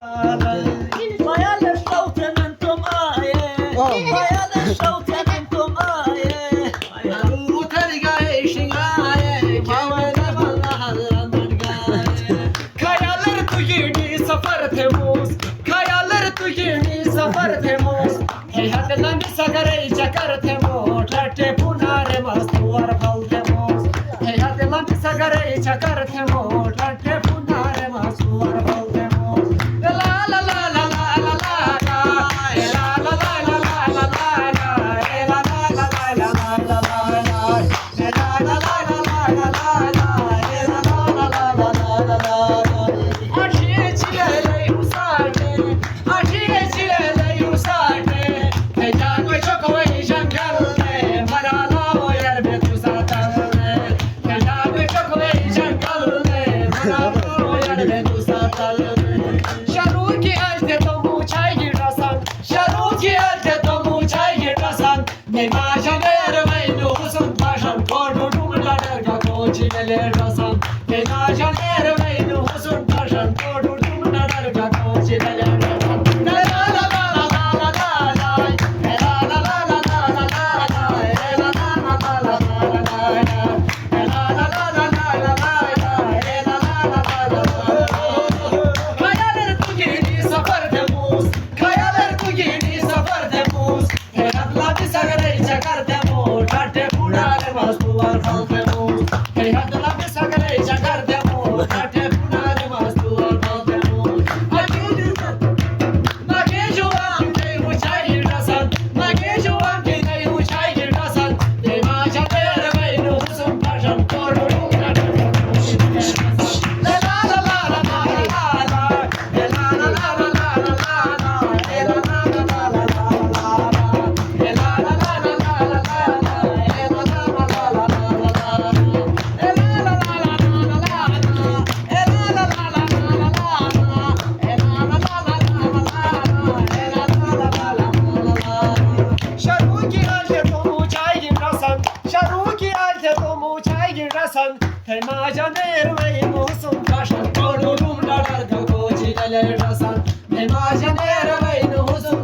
Bayalı şavtenin tumaye, bayalı şavtenin tumaye. Kayalar tu yeni safar temmuz, kayalar tu yeni safar temmuz. Hey hatırlan bir sagarayı çakar temmuz, latte punare mastuar fal temmuz. Hey hatırlan bir sagarayı çakar temmuz, latte punare mastuar fal temmuz. La la la la la la la la, la la la la la la la, la la la la la la la la, la la la la la la la. Hey macaner ve musun taşan, korurum dalar da koçiler rasan. Hey macaner ve musun